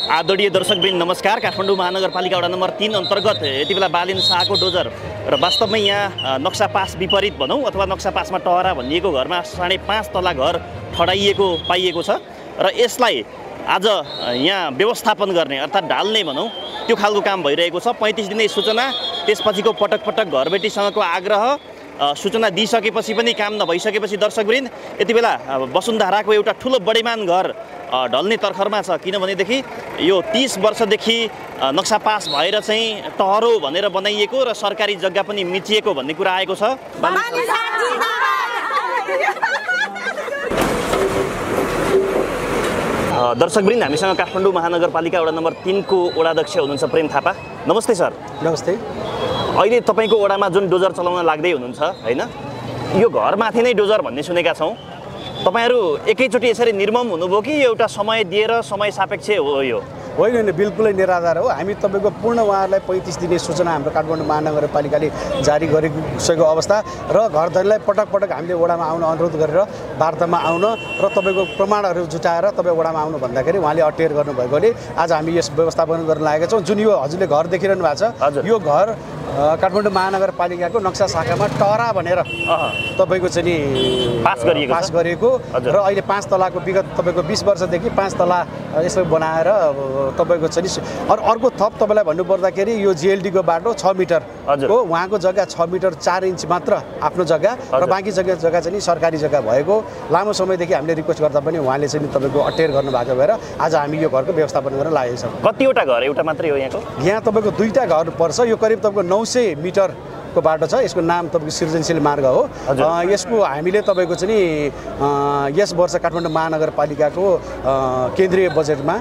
आदरणीय दर्शकवृन्द नमस्कार। काठमाडौँ महानगरपालिका वडा नम्बर 3 अन्तर्गत यति बेला बालिन शाहको डोजर र वास्तवमै यहाँ नक्सा पास विपरीत भनौँ अथवा नक्सा पासमा टहरा भनिएको घरमा 5.5 तला घर ठडाइएको पाइएको छ र यसलाई आज यहाँ व्यवस्थापन गर्ने अर्थात् ढाल्ने भनौँ त्यो खालको काम भइरहेको छ। 35 दिने सूचना, त्यसपछिको पटक पटक घरबेटीसँगको आग्रह, सूचना दिइसकेपछि पनि काम नभइसकेपछि दर्शकवृन्द यति बेला वसुन्धराको एउटा ठुलो बढीमान घर ढल्ने तर्खरमा छ। किनभनेदेखि यो 30 वर्षदेखि नक्सा पास भएर चाहिँ टहरो भनेर बनाइएको र सरकारी जग्गा पनि मिचिएको भन्ने कुरा आएको छ। दर्शकवृन्द हामीसँग काठमाडौँ महानगरपालिका वडा नम्बर 3 को वडाध्यक्ष हुनुहुन्छ प्रेम थापा। नमस्ते सर। नमस्ते। अहिले तपाईको वडामा जुन डोजर चलाउन लाग्दै हुनुहुन्छ हैन, यो घरमाथि नै डोजर भन्ने सुनेका छौँ। तपाईहरु एकैचोटि यसरी निर्मम हुनुभयो कि एउटा समय दिएर समय सापेक्ष हो? यो होइन, बिल्कुलै निराधार हो। हामी तपाईको पूर्ण उहाँहरूलाई 35 दिने सूचना हाम्रो काठमाडौँ महानगरपालिकाले जारी गरिसकेको अवस्था र घरधनीलाई पटक पटक हामीले वडामा आउन अनुरोध गरेर वार्तामा आउन र तपाईको प्रमाणहरू जुटाएर तपाईँ वडामा आउनु भन्दाखेरि उहाँले अटेर गर्नुभएकोले आज हामी यस व्यवस्थापन गर्न लागेका छौँ। जुन यो हजुरले घर देखिरहनु भएको छ, यो घर काठमाडौँ महानगरपालिकाको नक्सा शाखामा टहरा भनेर तपाईको चाहिँ नि पास गरिएको र अहिले 5 तलाको विगत तपाईको 20 वर्षदेखि 5 तला यसो बनाएर तपाईको चाहिँ अर्को थप तपाईलाई भन्नुपर्दाखेरि यो जीएलडीको बाटो 6 मिटर हो, उहाँको जग्गा 6 मिटर 4 इन्च मात्र आफ्नो जग्गा र बाँकी जग्गा चाहिँ सरकारी जग्गा भएको लामो समयदेखि हामीले रिक्वेस्ट गर्दा पनि उहाँले चाहिँ तपाईको अटेर गर्नुभएको भएर आज हामी यो घरको व्यवस्थापन गर्न लागेका छौँ। कतिवटा घर? एउटा मात्रै हो यहाँको? यहाँ तपाईको 2टा घर पर्छ। यो करिब तपाईको 900 मिटर को बाटो छ। यसको नाम तपाईको सृजनशील मार्ग हो। यसको हामीले तपाईको चाहिँ यस वर्ष काठमाडौँ महानगरपालिकाको केन्द्रीय बजेटमा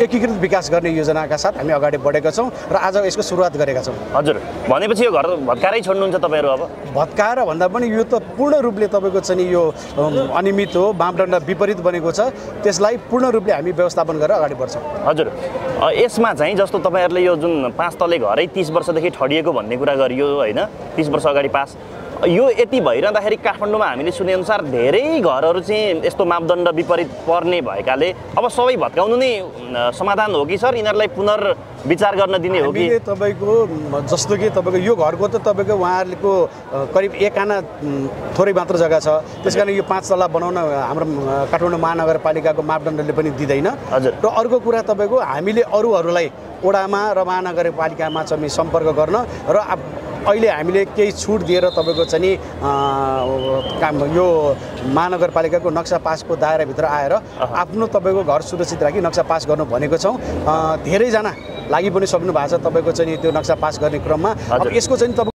एकीकृत विकास गर्ने योजनाका साथ हामी अगाडि बढेका छौँ र आज यसको सुरुवात गरेका छौँ। हजुर, भनेपछि यो घर भत्कारै छोड्नुहुन्छ तपाईहरु? अब भत्काएर भन्दा पनि यो त पूर्ण रूपले तपाईको चाहिँ यो अनियमित हो, मापदण्ड विपरीत बनेको छ। त्यसलाई पूर्ण रूपले हामी व्यवस्थापन गरेर अगाडि बढ्छौँ। हजुर, यसमा चाहिँ जस्तो तपाईहरुले यो जुन 5 तले घरै 30 वर्षदेखि ठडिएको भन्ने कुरा गरियो हैन, 30 वर्ष अगाडि पास, यो यति भइरहँदाखेरि काठमाडौँमा हामीले सुनेअनुसार धेरै घरहरू चाहिँ यस्तो मापदण्ड विपरीत पर्ने भएकाले अब सबै भत्काउनु नै समाधान हो कि सर? यिनीहरूलाई पुनर्विचार गर्न दिने हो कि? तपाईँको जस्तो कि तपाईँको यो घरको त तपाईँको उहाँहरूको करिब 1 आना थोरै मात्र जग्गा छ। त्यस कारण यो 5 तला बनाउन हाम्रो काठमाडौँ महानगरपालिकाको मापदण्डले पनि दिँदैन। हजुर, र अर्को कुरा तपाईँको हामीले अरूहरूलाई वडामा र महानगरपालिकामा चाहिँ सम्पर्क गर्न र अहिले हामीले केही छुट दिएर तपाईको चाहिँ काम यो महानगरपालिकाको नक्सा पासको दायराभित्र आएर आफ्नो तपाईको घर सुरक्षित राखी नक्सा पास गर्नु भनेको छौँ। धेरैजना लागि पनि सक्नु भएको छ तपाईको चाहिँ त्यो नक्सा पास गर्ने क्रममा। अब यसको चाहिँ